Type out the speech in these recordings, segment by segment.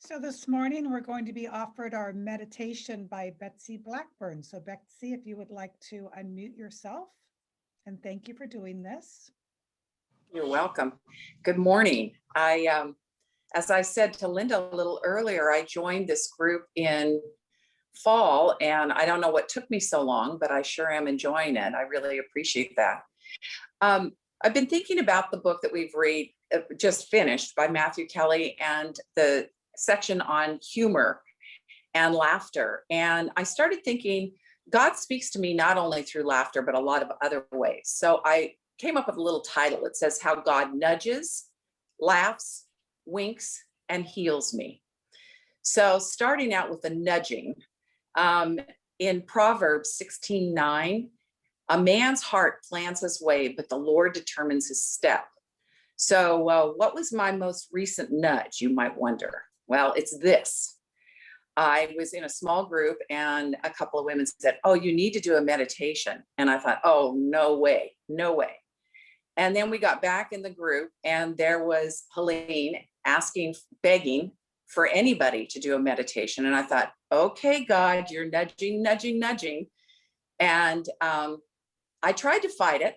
So this morning, we're going to be offered our meditation by Betsy Blackburn. So Betsy, if you would like to unmute yourself, and thank you for doing this. You're welcome. Good morning. As I said to Linda a little earlier, I joined this group in fall, and I don't know what took me so long, but I sure am enjoying it. I really appreciate that. I've been thinking about the book that we've just finished by Matthew Kelly and the section on humor and laughter. And I started thinking, God speaks to me not only through laughter, but a lot of other ways. So I came up with a little title. It says, How God Nudges, Laughs, Winks, and Heals Me. So starting out with the nudging, in Proverbs 16:9, a man's heart plans his way, but the Lord determines his step. So what was my most recent nudge, you might wonder? Well, it's this. I was in a small group and a couple of women said, oh, you need to do a meditation. And I thought, oh, no way, no way. And then we got back in the group and there was Helene begging for anybody to do a meditation. And I thought, okay, God, you're nudging, nudging, nudging. And I tried to fight it,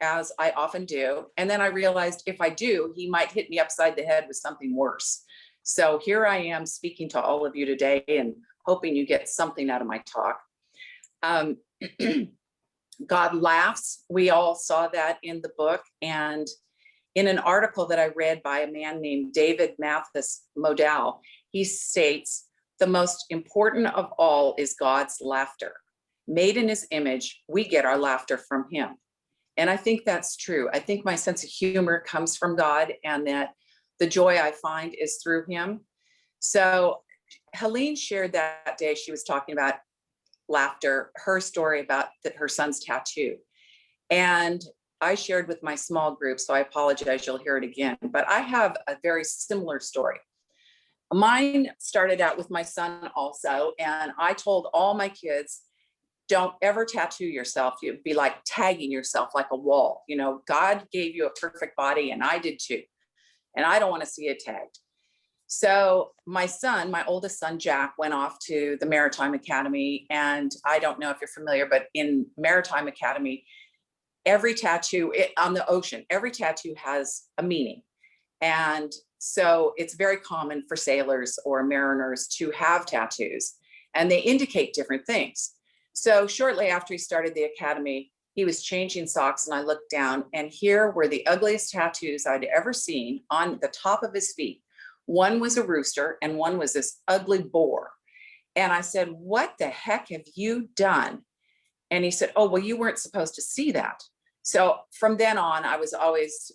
as I often do. And then I realized if I do, he might hit me upside the head with something worse. So here I am speaking to all of you today and hoping you get something out of my talk. God laughs. We all saw that in the book. And in an article that I read by a man named David Mathis Modell, he states, the most important of all is God's laughter. Made in his image, we get our laughter from him. And I think that's true. I think my sense of humor comes from God and that the joy I find is through him. So Helene shared that day, she was talking about laughter, her story about her son's tattoo. And I shared with my small group, so I apologize, you'll hear it again, but I have a very similar story. Mine started out with my son also, and I told all my kids, don't ever tattoo yourself. You'd be like tagging yourself like a wall. You know, God gave you a perfect body and I did too. And I don't want to see it tagged. So my son, my oldest son, Jack, went off to the Maritime Academy. And I don't know if you're familiar, but in Maritime Academy, every tattoo on the ocean, every tattoo has a meaning. And so it's very common for sailors or mariners to have tattoos, and they indicate different things. So shortly after he started the academy, he was changing socks and I looked down and here were the ugliest tattoos I'd ever seen on the top of his feet. One was a rooster and one was this ugly boar. And I said, what the heck have you done? And he said, oh, well, you weren't supposed to see that. So from then on, I was always,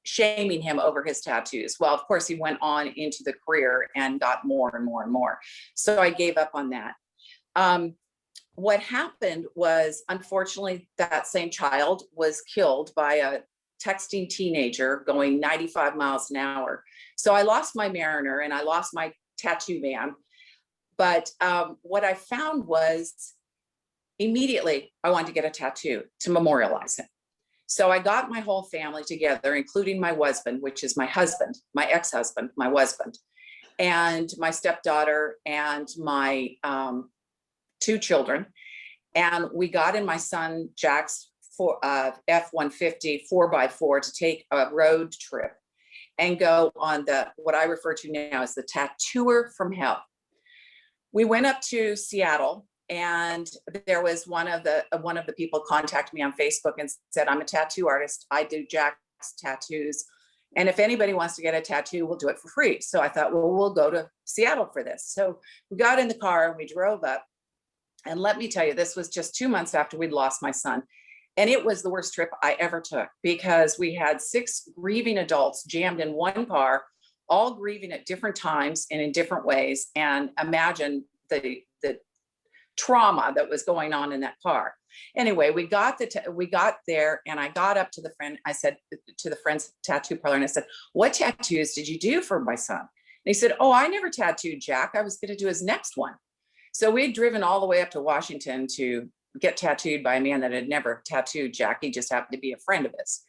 shaming him over his tattoos. Well, of course, he went on into the career and got more and more and more. So I gave up on that. What happened was, unfortunately, that same child was killed by a texting teenager going 95 miles an hour. So I lost my mariner and I lost my tattoo man. But what I found was immediately I wanted to get a tattoo to memorialize him. So I got my whole family together, including my husband, which is my husband, my ex-husband, my husband, and my stepdaughter and my two children. And we got in my son Jack's F-150 4x4 to take a road trip and go on what I refer to now as the tattooer from hell. We went up to Seattle and there was one of the people contacted me on Facebook and said, I'm a tattoo artist. I do Jack's tattoos. And if anybody wants to get a tattoo, we'll do it for free. So I thought, well, we'll go to Seattle for this. So we got in the car and we drove up. And let me tell you, this was just 2 months after we'd lost my son. And it was the worst trip I ever took because we had 6 grieving adults jammed in one car, all grieving at different times and in different ways. And imagine the trauma that was going on in that car. Anyway, we got there and I got up to the friend. I said to the friend's tattoo parlor and I said, what tattoos did you do for my son? And he said, oh, I never tattooed Jack. I was going to do his next one. So we had driven all the way up to Washington to get tattooed by a man that had never tattooed Jack. He just happened to be a friend of his.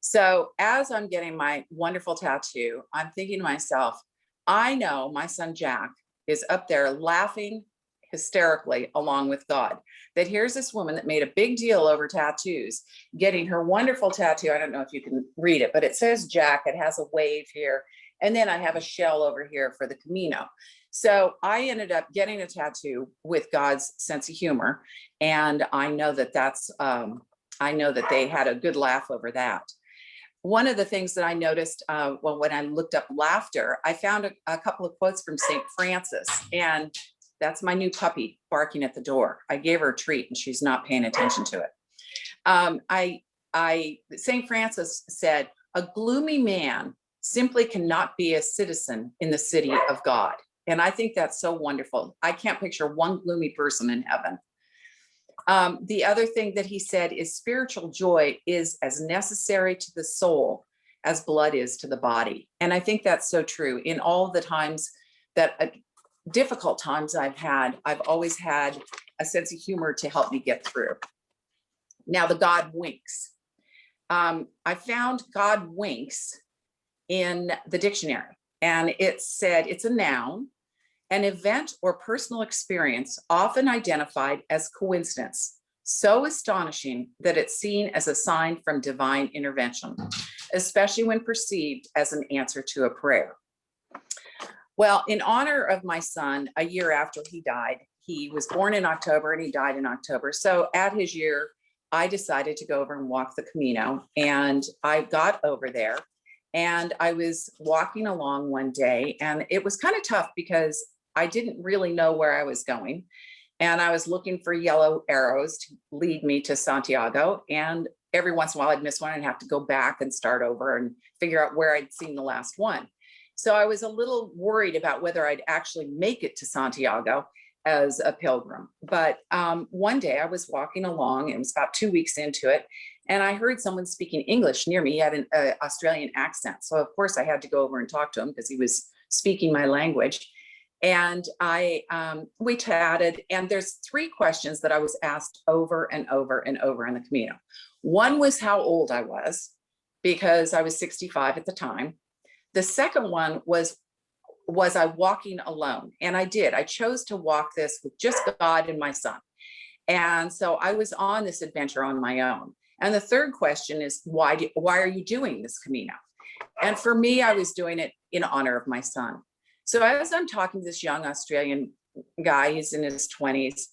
So as I'm getting my wonderful tattoo, I'm thinking to myself, I know my son Jack is up there laughing hysterically along with God, that here's this woman that made a big deal over tattoos, getting her wonderful tattoo. I don't know if you can read it, but it says Jack. It has a wave here. And then I have a shell over here for the Camino. So I ended up getting a tattoo with God's sense of humor. And I know that I know that they had a good laugh over that. One of the things that I noticed, well, when I looked up laughter, I found a couple of quotes from St. Francis, and that's my new puppy barking at the door. I gave her a treat and she's not paying attention to it. St. Francis said, a gloomy man simply cannot be a citizen in the city of God. And I think that's so wonderful. I can't picture one gloomy person in heaven. The other thing that he said is spiritual joy is as necessary to the soul as blood is to the body. And I think that's so true. In all the times that difficult times I've had, I've always had a sense of humor to help me get through. Now, the God winks. I found God winks in the dictionary, and it said it's a noun, an event or personal experience often identified as coincidence, so astonishing that it's seen as a sign from divine intervention, especially when perceived as an answer to a prayer. Well, in honor of my son, a year after he died, he was born in October and he died in October. So at his year, I decided to go over and walk the Camino, and I got over there and I was walking along one day, and it was kind of tough because I didn't really know where I was going. And I was looking for yellow arrows to lead me to Santiago. And every once in a while I'd miss one and have to go back and start over and figure out where I'd seen the last one. So I was a little worried about whether I'd actually make it to Santiago as a pilgrim. But one day I was walking along, it was about 2 weeks into it, and I heard someone speaking English near me. He had an Australian accent. So of course I had to go over and talk to him because he was speaking my language. And we chatted, and there's 3 questions that I was asked over and over and over in the Camino. One was how old I was, because I was 65 at the time. The second one was I walking alone? And I did. I chose to walk this with just God and my son. And so I was on this adventure on my own. And the third question is, why are you doing this Camino? And for me, I was doing it in honor of my son. So as I'm talking to this young Australian guy, he's in his 20s,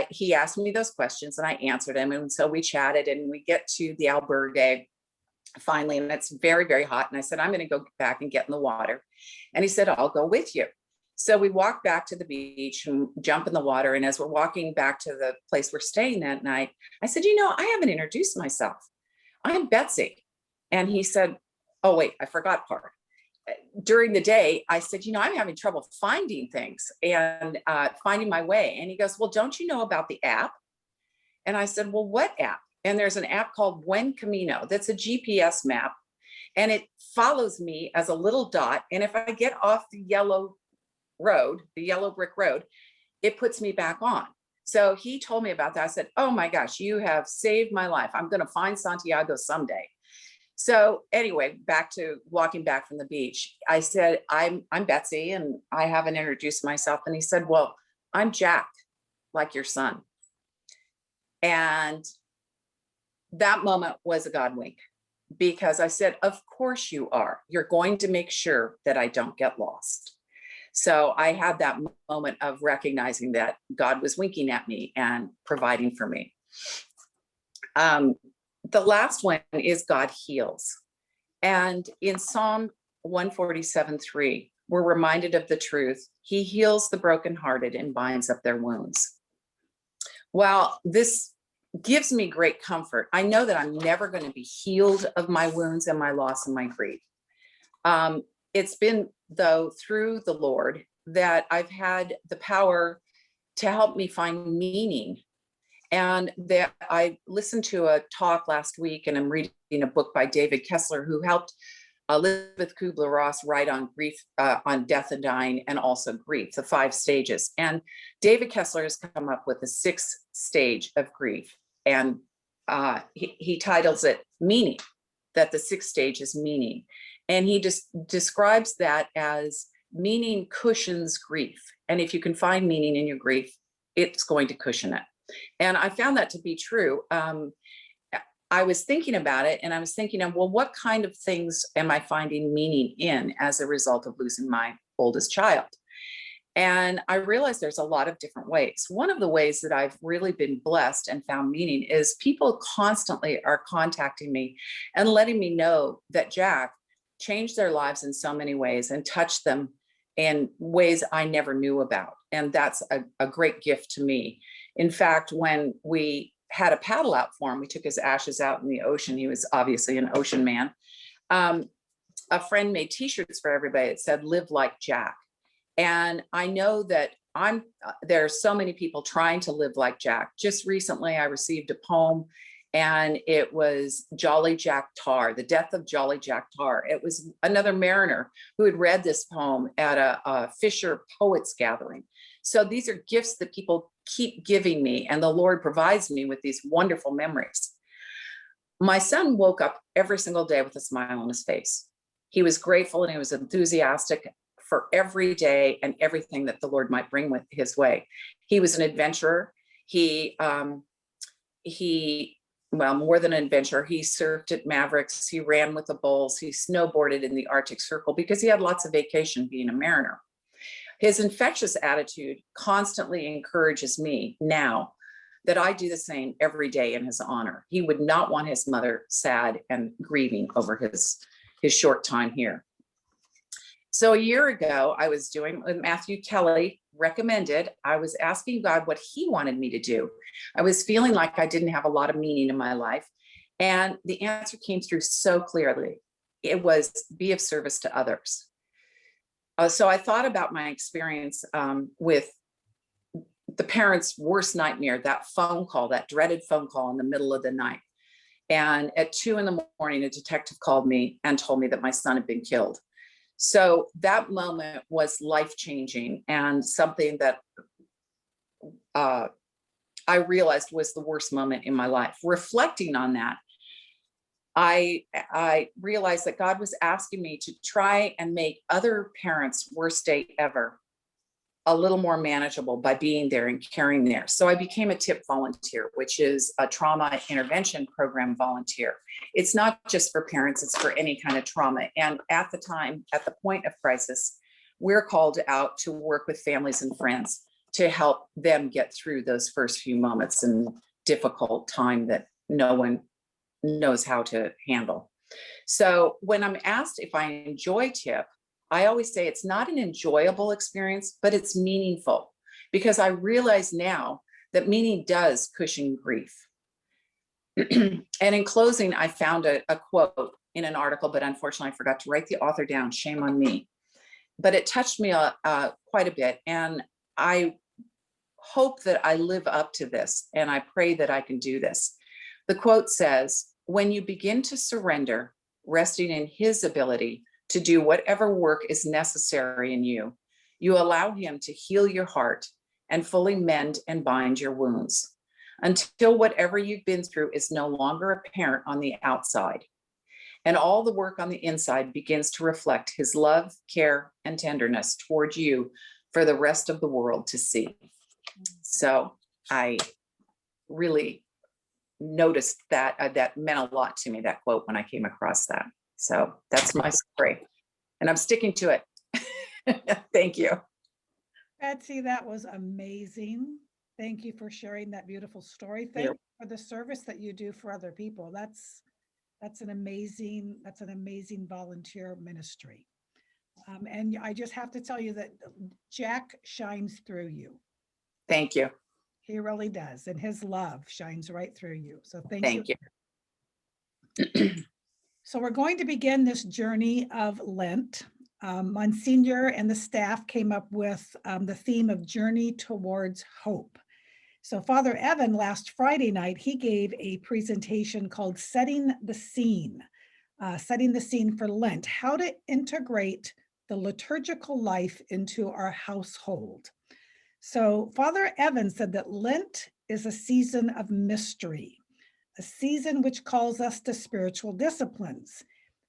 he asked me those questions and I answered him. And so we chatted and we get to the albergue finally, and it's very, very hot. And I said, I'm going to go back and get in the water. And he said, I'll go with you. So we walked back to the beach and jump in the water. And as we're walking back to the place we're staying that night, I said, I haven't introduced myself. I'm Betsy. And he said, oh, wait, I forgot part. During the day, I said, I'm having trouble finding things and finding my way. And he goes, well, don't you know about the app? And I said, well, what app? And there's an app called Buen Camino that's a GPS map, and it follows me as a little dot. And if I get off the yellow road, the yellow brick road, it puts me back on. So he told me about that. I said, oh my gosh, you have saved my life. I'm going to find Santiago someday. So anyway, back to walking back from the beach, I said, I'm Betsy, and I haven't introduced myself. And he said, well, I'm Jack, like your son. And that moment was a God wink, because I said, of course you are. You're going to make sure that I don't get lost. So I had that moment of recognizing that God was winking at me and providing for me. The last one is God heals. And in Psalm 147:3, we're reminded of the truth. He heals the brokenhearted and binds up their wounds. Well, this gives me great comfort. I know that I'm never going to be healed of my wounds and my loss and my grief. It's been, though, through the Lord that I've had the power to help me find meaning. And that I listened to a talk last week, and I'm reading a book by David Kessler, who helped Elizabeth Kubler-Ross write on grief, on death and dying, and also grief, the 5 stages. And David Kessler has come up with the 6th stage of grief. And he titles it meaning, that the 6th stage is meaning. And he just describes that as meaning cushions grief. And if you can find meaning in your grief, it's going to cushion it. And I found that to be true. I was thinking about it and I was thinking of, well, what kind of things am I finding meaning in as a result of losing my oldest child? And I realized there's a lot of different ways. One of the ways that I've really been blessed and found meaning is people constantly are contacting me and letting me know that Jack changed their lives in so many ways and touched them in ways I never knew about. And that's a great gift to me. In fact, when we had a paddle out for him, we took his ashes out in the ocean. He was obviously an ocean man. A friend made t-shirts for everybody that said, "Live like Jack." And I know that there are so many people trying to live like Jack. Just recently, I received a poem and it was Jolly Jack Tar, the death of Jolly Jack Tar. It was another mariner who had read this poem at a Fisher Poets gathering. So these are gifts that people keep giving me, and the Lord provides me with these wonderful memories. My son woke up every single day with a smile on his face. He was grateful and he was enthusiastic for every day and everything that the Lord might bring with his way. He was an adventurer. Well, more than an adventurer, he surfed at Mavericks. He ran with the Bulls. He snowboarded in the Arctic Circle because he had lots of vacation being a mariner. His infectious attitude constantly encourages me now that I do the same every day in his honor. He would not want his mother sad and grieving over his short time here. So a year ago, I was doing what Matthew Kelly recommended. I was asking God what he wanted me to do. I was feeling like I didn't have a lot of meaning in my life. And the answer came through so clearly. It was be of service to others. So I thought about my experience with the parents' worst nightmare, that phone call, that dreaded phone call in the middle of the night. And at 2 a.m, a detective called me and told me that my son had been killed. So that moment was life-changing and something that I realized was the worst moment in my life. Reflecting on that, I realized that God was asking me to try and make other parents' worst day ever a little more manageable by being there and caring there. So I became a TIP volunteer, which is a trauma intervention program volunteer. It's not just for parents, it's for any kind of trauma. And at the time, at the point of crisis, we're called out to work with families and friends to help them get through those first few moments in difficult time that no one knows how to handle. So when I'm asked if I enjoy TIP, I always say it's not an enjoyable experience, but it's meaningful, because I realize now that meaning does cushion grief. And in closing, I found a quote in an article, but unfortunately I forgot to write the author down, shame on me. But it touched me quite a bit. And I hope that I live up to this, and I pray that I can do this. The quote says, "When you begin to surrender, resting in his ability to do whatever work is necessary in you, you allow him to heal your heart and fully mend and bind your wounds until whatever you've been through is no longer apparent on the outside. And all the work on the inside begins to reflect his love, care, and tenderness toward you for the rest of the world to see." So I really noticed that that meant a lot to me, that quote, when I came across that. So that's my story, and I'm sticking to it. Thank you. Betsy, that was amazing. Thank you for sharing that beautiful story. Thank you for the service that you do for other people. That's an amazing volunteer ministry. And I just have to tell you that Jack shines through you. Thank you. He really does. And his love shines right through you. So thank you. So we're going to begin this journey of Lent. Monsignor and the staff came up with the theme of Journey Towards Hope. So Father Evan, last Friday night, he gave a presentation called Setting the Scene for Lent, how to integrate the liturgical life into our household. So Father Evan said that Lent is a season of mystery, a season which calls us to spiritual disciplines.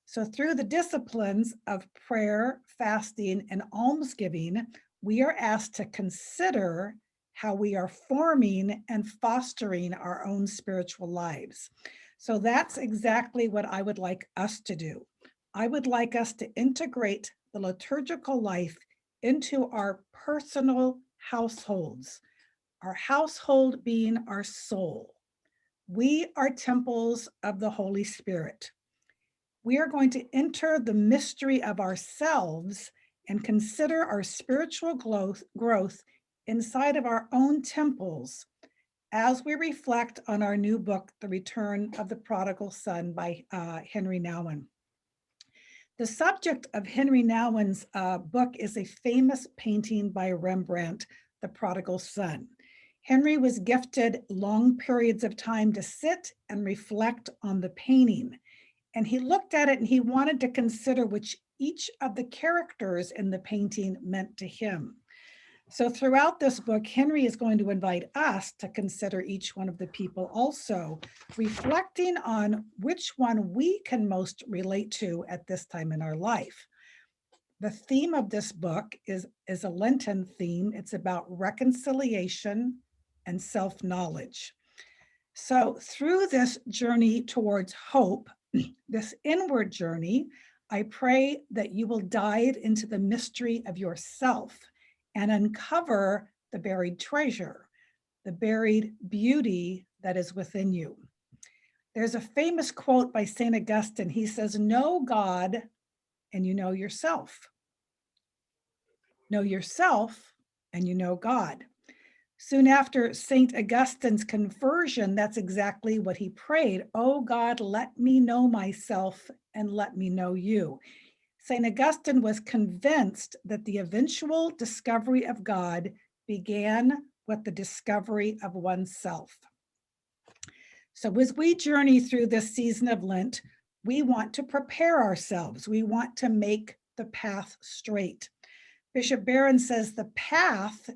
So through the disciplines of prayer, fasting, and almsgiving, we are asked to consider how we are forming and fostering our own spiritual lives. So that's exactly what I would like us to do. I would like us to integrate the liturgical life into our personal households, our household being our soul. We are temples of the Holy Spirit. We are going to enter the mystery of ourselves and consider our spiritual growth inside of our own temples as we reflect on our new book, The Return of the Prodigal Son by Henry Nouwen. The subject of Henry Nouwen's book is a famous painting by Rembrandt, The Prodigal Son. Henry was gifted long periods of time to sit and reflect on the painting. And he looked at it and he wanted to consider which each of the characters in the painting meant to him. So throughout this book, Henry is going to invite us to consider each one of the people also, reflecting on which one we can most relate to at this time in our life. The theme of this book is a Lenten theme. It's about reconciliation and self-knowledge. So through this journey towards hope, this inward journey, I pray that you will dive into the mystery of yourself and uncover the buried treasure, the buried beauty that is within you. There's a famous quote by St. Augustine. He says, know God and you know yourself. Know yourself and you know God. Soon after St. Augustine's conversion, that's exactly what he prayed. Oh God, let me know myself and let me know you. St. Augustine was convinced that the eventual discovery of God began with the discovery of oneself. So as we journey through this season of Lent, we want to prepare ourselves. We want to make the path straight. Bishop Barron says the path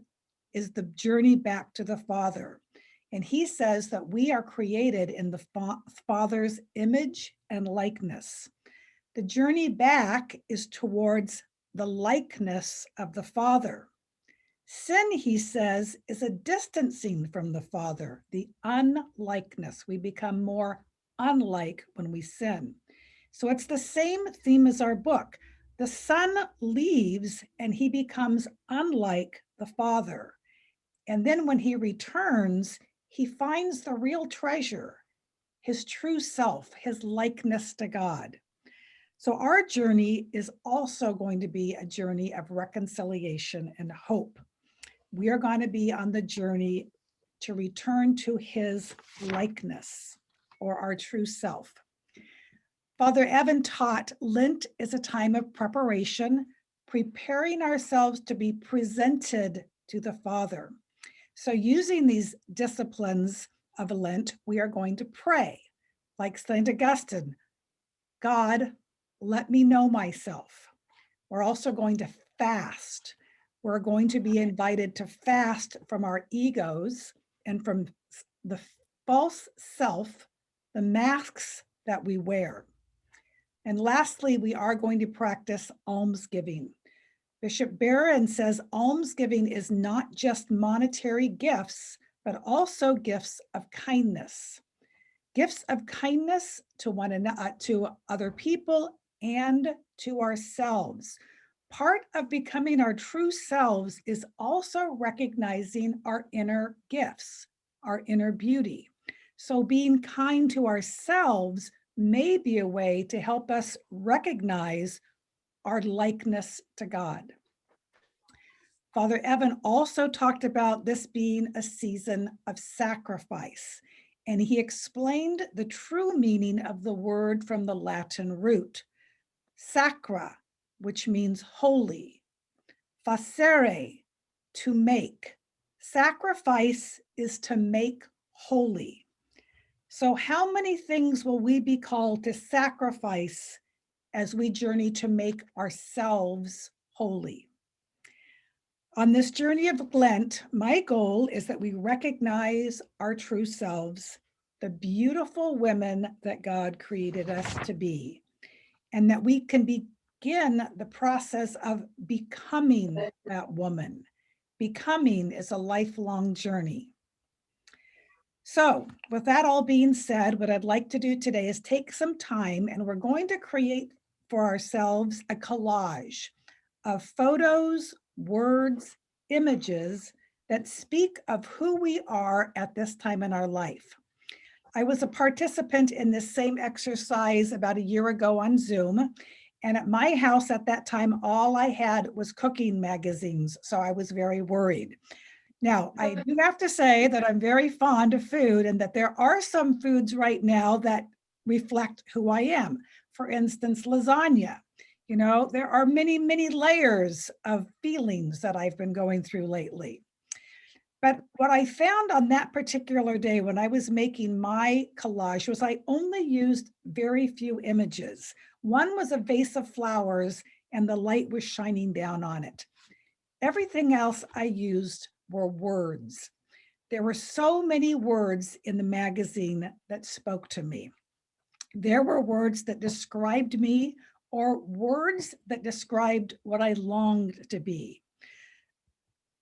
is the journey back to the Father. And he says that we are created in the Father's image and likeness. The journey back is towards the likeness of the Father. Sin, he says, is a distancing from the Father, the unlikeness. We become more unlike when we sin. So it's the same theme as our book. The Son leaves and he becomes unlike the Father. And then when he returns, he finds the real treasure, his true self, his likeness to God. So our journey is also going to be a journey of reconciliation and hope. We are going to be on the journey to return to his likeness or our true self. Father Evan taught Lent is a time of preparation, preparing ourselves to be presented to the Father. So using these disciplines of Lent, we are going to pray, like St. Augustine, God, let me know myself. We're also going to fast. We're going to be invited to fast from our egos and from the false self, the masks that we wear. And lastly, we are going to practice almsgiving. Bishop Barron says almsgiving is not just monetary gifts, but also gifts of kindness. Gifts of kindness to one another, to other people, and to ourselves. Part of becoming our true selves is also recognizing our inner gifts, our inner beauty. So being kind to ourselves may be a way to help us recognize our likeness to God. Father Evan also talked about this being a season of sacrifice, and he explained the true meaning of the word from the Latin root, sacra, which means holy, facere, to make. Sacrifice is to make holy. So how many things will we be called to sacrifice as we journey to make ourselves holy? On this journey of Lent, my goal is that we recognize our true selves, the beautiful women that God created us to be. and that we can begin the process of becoming that woman. Becoming is a lifelong journey. So with that all being said, what I'd like to do today is take some time, and we're going to create for ourselves a collage of photos, words, images that speak of who we are at this time in our life. I was a participant in this same exercise about a year ago on Zoom. And at my house at that time, all I had was cooking magazines. So I was very worried. Now, I do have to say that I'm very fond of food, and that there are some foods right now that reflect who I am. For instance, lasagna. You know, there are many, many layers of feelings that I've been going through lately. But what I found on that particular day when I was making my collage was I only used very few images. One was a vase of flowers and the light was shining down on it. Everything else I used were words. There were so many words in the magazine that spoke to me. There were words that described me, or words that described what I longed to be.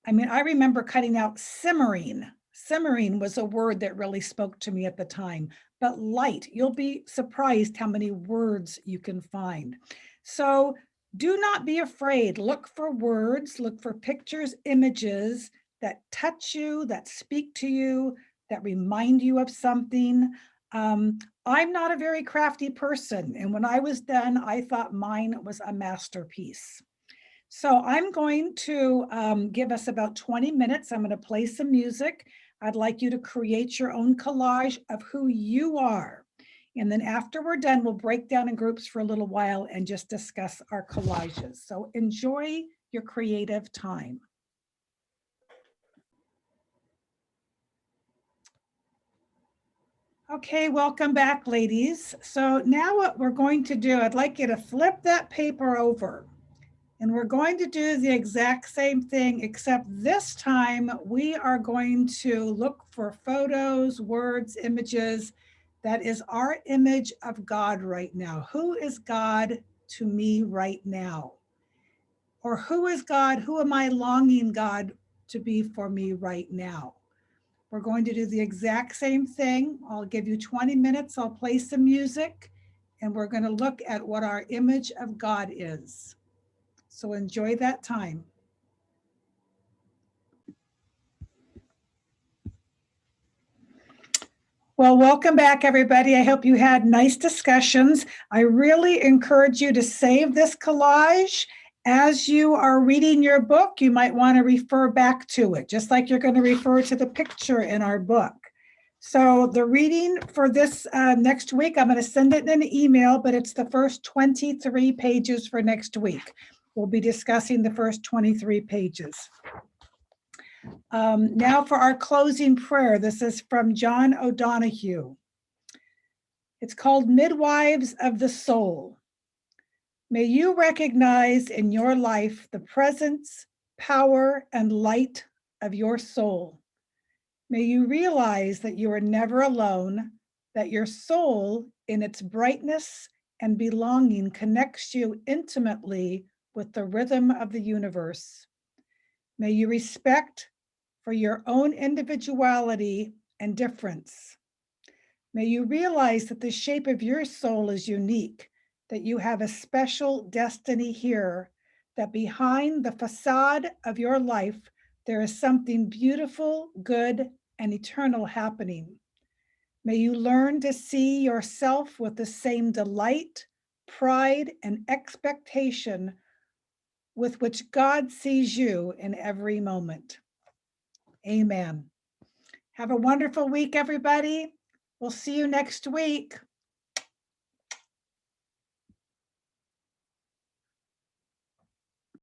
I mean, I remember cutting out simmering. Simmering was a word that really spoke to me at the time. But light, you'll be surprised how many words you can find. So do not be afraid. Look for words, look for pictures, images that touch you, that speak to you, that remind you of something. I'm not a very crafty person. And when I was done, I thought mine was a masterpiece. So I'm going to give us about 20 minutes. I'm going to play some music. I'd like you to create your own collage of who you are. And then after we're done, we'll break down in groups for a little while and just discuss our collages. So enjoy your creative time. Okay, welcome back, ladies. So now what we're going to do, I'd like you to flip that paper over. And we're going to do the exact same thing, except this time we are going to look for photos, words, images. That is our image of God right now. Who is God to me right now? Or who is God? Who am I longing God to be for me right now? We're going to do the exact same thing. I'll give you 20 minutes. I'll play some music, and we're going to look at what our image of God is. So enjoy that time. Well, welcome back, everybody. I hope you had nice discussions. I really encourage you to save this collage. As you are reading your book, you might want to refer back to it, just like you're going to refer to the picture in our book. So the reading for this next week, I'm going to send it in an email, but it's the first 23 pages for next week. We'll be discussing the first 23 pages. Now for our closing prayer. This is from John O'Donohue. It's called Midwives of the Soul. May you recognize in your life the presence, power, and light of your soul. May you realize that you are never alone, that your soul in its brightness and belonging connects you intimately with the rhythm of the universe. May you respect for your own individuality and difference. May you realize that the shape of your soul is unique, that you have a special destiny here, that behind the facade of your life, there is something beautiful, good, and eternal happening. May you learn to see yourself with the same delight, pride, and expectation with which God sees you in every moment. Amen. Have a wonderful week, everybody. We'll see you next week.